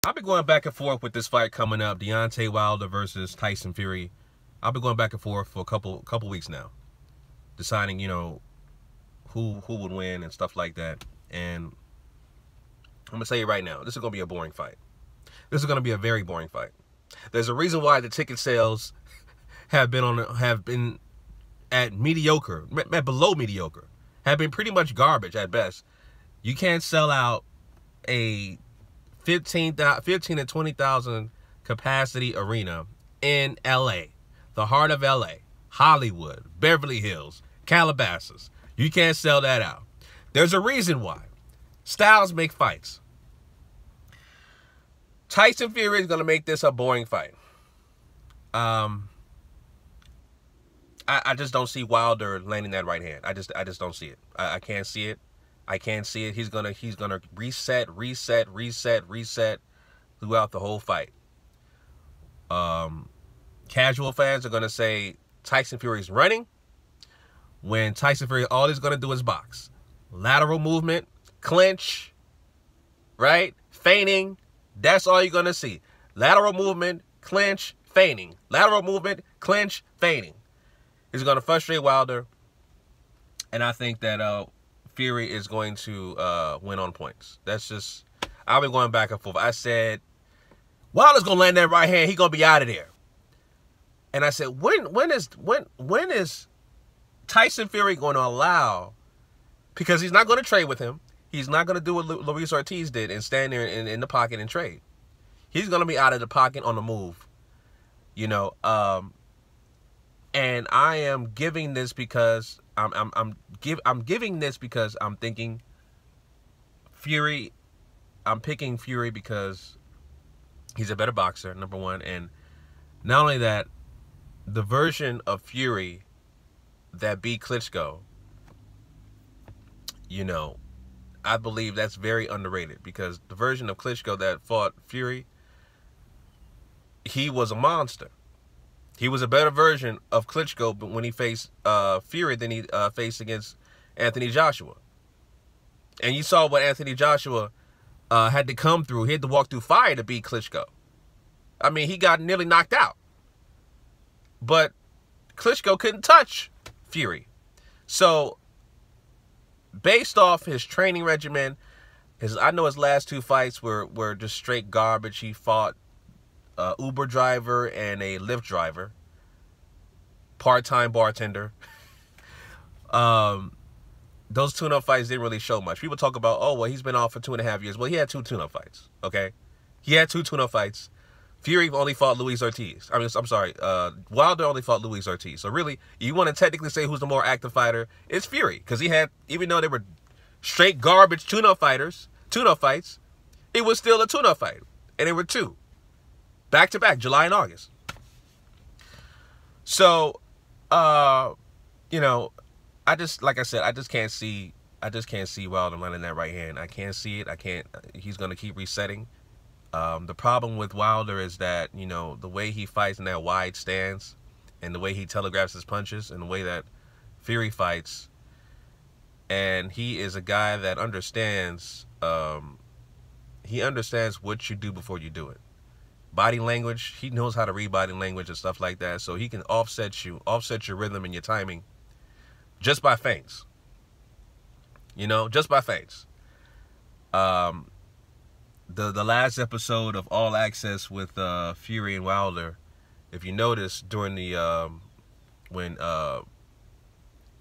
I'll be going back and forth with this fight coming up, Deontay Wilder versus Tyson Fury. I'll be going back and forth for a couple weeks now, deciding, who would win and stuff like that. And I'm gonna tell you right now, this is gonna be a boring fight. This is gonna be a very boring fight. There's a reason why the ticket sales have been at mediocre, at below mediocre, have been pretty much garbage at best. You can't sell out a 15 to 20,000 capacity arena in LA, the heart of LA, Hollywood, Beverly Hills, Calabasas. You can't sell that out. There's a reason why. Styles make fights. Tyson Fury is going to make this a boring fight. I just don't see Wilder landing that right hand. I just don't see it. I can't see it. I can't see it. He's gonna reset throughout the whole fight. Casual fans are gonna say Tyson Fury's running, when Tyson Fury, all he's gonna do is box. Lateral movement, clinch, right? Feigning. That's all you're gonna see. Lateral movement, clinch, feigning. Lateral movement, clinch, feigning. He's gonna frustrate Wilder, and I think that Fury is going to win on points. That's just, I'll be going back and forth. I said Wilder's gonna land that right hand. He's gonna be out of there. And I said, when is Tyson Fury going to allow? Because he's not going to trade with him. He's not going to do what Luis Ortiz did and stand there in the pocket and trade. He's going to be out of the pocket on the move. And I am giving this because I'm giving this because I'm thinking Fury. I'm picking Fury because he's a better boxer, number one, and not only that, the version of Fury that beat Klitschko, I believe that's very underrated, because the version of Klitschko that fought Fury, he was a monster. He was a better version of Klitschko when he faced Fury than he faced against Anthony Joshua. And you saw what Anthony Joshua had to come through. He had to walk through fire to beat Klitschko. I mean, he got nearly knocked out. But Klitschko couldn't touch Fury. So, based off his training regimen, I know his last two fights were just straight garbage. He fought an Uber driver and a Lyft driver, part-time bartender. Those tune-up fights didn't really show much. People talk about, oh, well, he's been off for 2.5 years. Well, he had two tune-up fights, okay? He had two tune-up fights. Fury only fought Luis Ortiz. I'm sorry. Wilder only fought Luis Ortiz. So really, you want to technically say who's the more active fighter? It's Fury, because he had, even though they were straight garbage tune-up fights, it was still a tune-up fight, and there were two, back-to-back, July and August. So, I just, like I said, I just can't see Wilder landing that right hand. I can't see it. He's going to keep resetting. The problem with Wilder is that, the way he fights in that wide stance, and the way he telegraphs his punches, and the way that Fury fights, and he is a guy that understands, he understands what you do before you do it. Body language, he knows how to read body language and stuff like that, so he can offset your rhythm and your timing just by feints. Just by feints. The last episode of All Access with Fury and Wilder, if you notice, during the when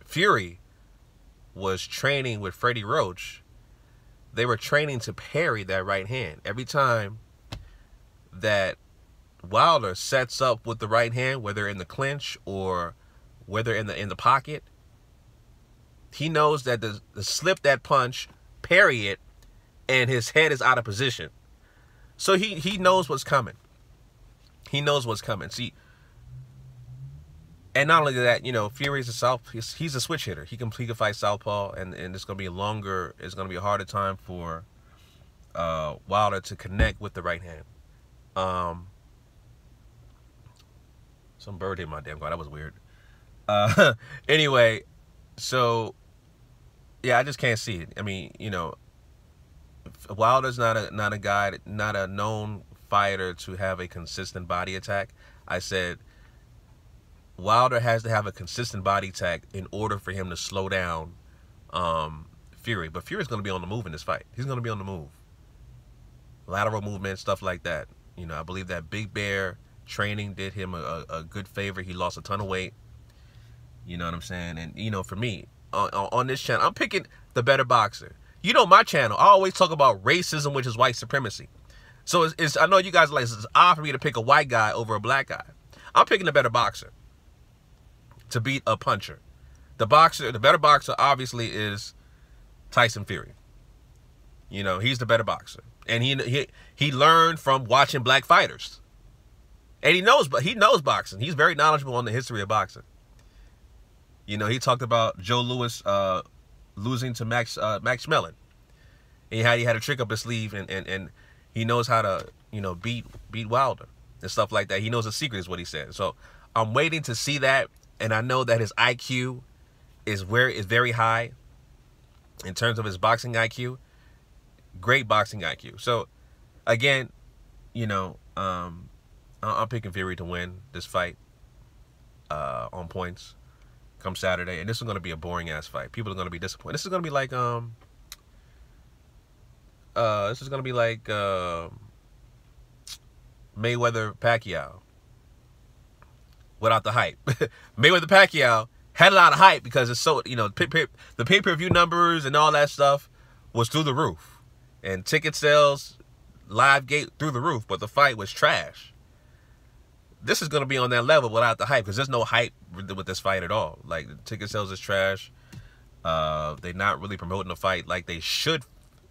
Fury was training with Freddie Roach, they were training to parry that right hand. Every time that Wilder sets up with the right hand, whether in the clinch or whether in the pocket, he knows that to slip that punch, parry it, and his head is out of position. So he knows what's coming. He knows what's coming. See, and not only that, Fury's he's a switch hitter. He can fight southpaw, and it's gonna be it's gonna be a harder time for Wilder to connect with the right hand. Some bird hit my damn car. That was weird. Anyway, so yeah, I just can't see it. I mean, Wilder's not a guy, not a known fighter to have a consistent body attack. I said Wilder has to have a consistent body attack in order for him to slow down Fury. But Fury's going to be on the move in this fight. He's going to be on the move. Lateral movement, stuff like that. You know, I believe that Big Bear training did him a good favor. He lost a ton of weight. You know what I'm saying? And, you know, for me, on this channel, I'm picking the better boxer. You know my channel, I always talk about racism, which is white supremacy. So I know you guys like, it's odd for me to pick a white guy over a black guy. I'm picking the better boxer to beat a puncher. The better boxer, obviously, is Tyson Fury. You know, he's the better boxer. And he learned from watching black fighters. And he knows boxing. He's very knowledgeable on the history of boxing. You know, he talked about Joe Louis losing to Max Mellon. He had a trick up his sleeve, and he knows how to, you know, beat Wilder and stuff like that. He knows the secret, is what he said. So I'm waiting to see that, and I know that his IQ is very high in terms of his boxing IQ. Great boxing IQ. So again, you know, I'm picking Fury to win this fight on points come Saturday, and this is going to be a boring ass fight. People are going to be disappointed. This is going to be like Mayweather Pacquiao without the hype. Mayweather Pacquiao had a lot of hype because it's so, you know, the pay-per-view numbers and all that stuff was through the roof, and ticket sales, live gate through the roof, but the fight was trash. This is going to be on that level without the hype, because there's no hype with this fight at all. Like, the ticket sales is trash. They're not really promoting the fight like they should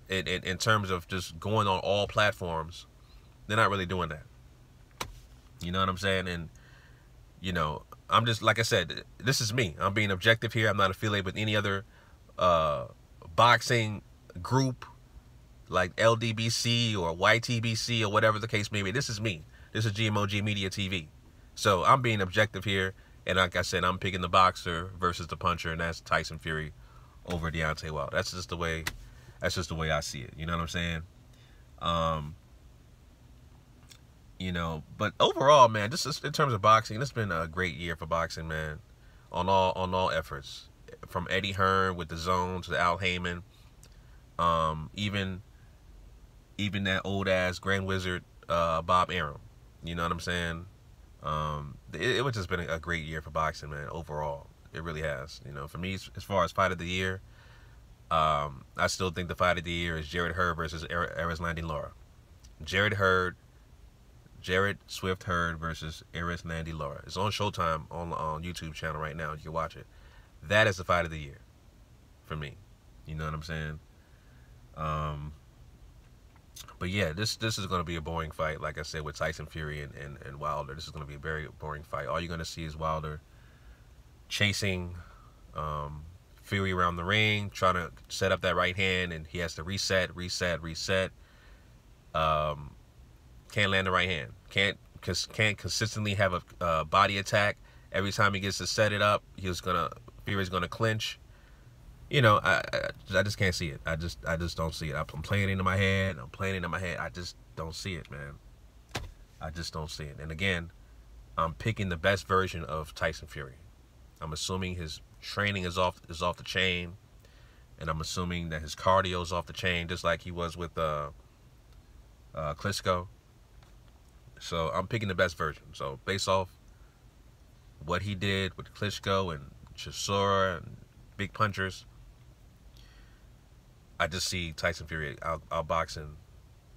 in terms of just going on all platforms. They're not really doing that. You know what I'm saying? And, you know, I'm just, like I said, this is me. I'm being objective here. I'm not affiliated with any other boxing group like LDBC or YTBC or whatever the case may be. This is me. This is GMOG Media TV. So I'm being objective here. And like I said, I'm picking the boxer versus the puncher, and that's Tyson Fury over Deontay Wilder. That's just the way I see it. You know what I'm saying? You know, but overall, man, just in terms of boxing, it's been a great year for boxing, man. On all efforts. From Eddie Hearn with the Zone to Al Heyman. Even that old ass Grand Wizard Bob Arum. You know what I'm saying? It was just been a great year for boxing, man, overall. It really has. You know, for me, as far as fight of the year, I still think the fight of the year is Jarrett Hurd versus Erislandy Lara. Jarrett Swift Hurd versus Erislandy Lara. It's on Showtime on YouTube channel right now. You can watch it. That is the fight of the year for me. You know what I'm saying? But yeah, this is going to be a boring fight, like I said, with Tyson Fury and Wilder. This is going to be a very boring fight. All you're going to see is Wilder chasing Fury around the ring, trying to set up that right hand, and he has to reset. Can't land the right hand. Can't consistently have a body attack. Every time he gets to set it up, Fury's gonna clinch. You know, I just can't see it. I just don't see it. I'm playing it into my head. I just don't see it, man. I just don't see it. And again, I'm picking the best version of Tyson Fury. I'm assuming his training is off the chain, and I'm assuming that his cardio is off the chain, just like he was with Klitschko. So I'm picking the best version. So based off what he did with Klitschko and Chisora and big punchers, I just see Tyson Fury outboxing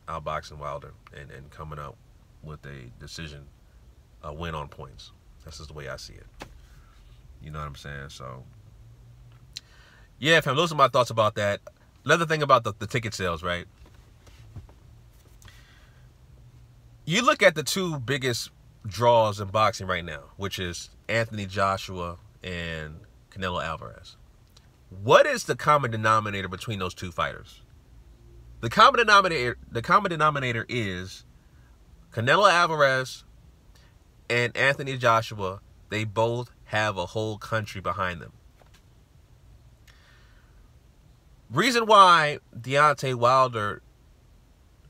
Wilder and coming up with a decision, a win on points. That's just the way I see it. You know what I'm saying? So, yeah, fam, those are my thoughts about that. Another thing about the ticket sales, right? You look at the two biggest draws in boxing right now, which is Anthony Joshua and Canelo Alvarez. What is the common denominator between those two fighters? The common denominator is Canelo Alvarez and Anthony Joshua. They both have a whole country behind them. Reason why Deontay Wilder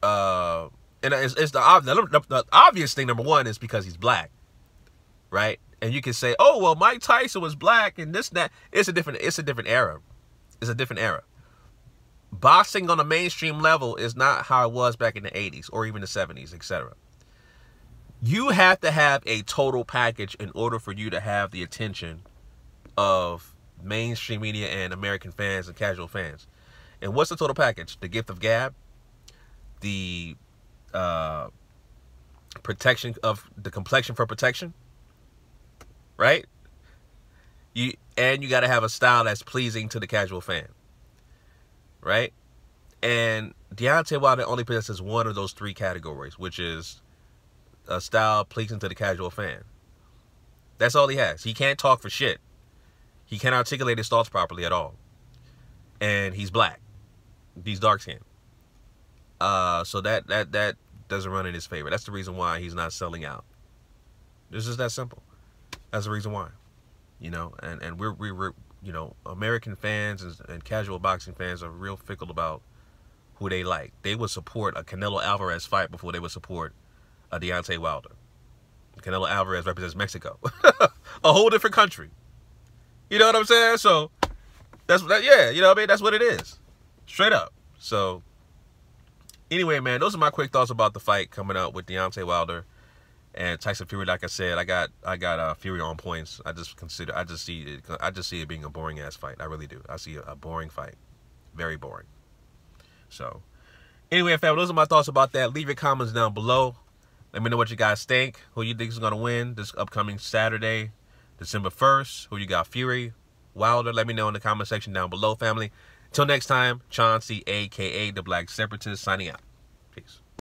And it's the obvious thing. Number one is because he's black, right? And you can say, oh well, Mike Tyson was black and this and that. It's a different era. It's a different era. Boxing on a mainstream level is not how it was back in the 80s or even the 70s, etc. You have to have a total package in order for you to have the attention of mainstream media and American fans and casual fans. And what's the total package? The gift of gab, the protection of the complexion for protection, right? You got to have a style that's pleasing to the casual fan, right? And Deontay Wilder only possesses one of those three categories, which is a style pleasing to the casual fan. That's all he has. He can't talk for shit. He can't articulate his thoughts properly at all. And he's black. He's dark skinned. So that doesn't run in his favor. That's the reason why he's not selling out. It's just that simple. That's the reason why. You know, and we're you know, American fans and casual boxing fans are real fickle about who they like. They would support a Canelo Alvarez fight before they would support a Deontay Wilder. Canelo Alvarez represents Mexico. A whole different country. You know what I'm saying? So that's that. Yeah, you know what I mean? That's what it is. Straight up. So anyway, man, those are my quick thoughts about the fight coming up with Deontay Wilder and Tyson Fury. Like I said, I got Fury on points. I just see it being a boring ass fight. I really do. I see a boring fight. Very boring. So anyway, fam, those are my thoughts about that. Leave your comments down below. Let me know what you guys think. Who you think is going to win this upcoming Saturday, December 1st. Who you got, Fury, Wilder? Let me know in the comment section down below, family. Till next time, Chauncey, a.k.a. The Black Separatist, signing out. Peace.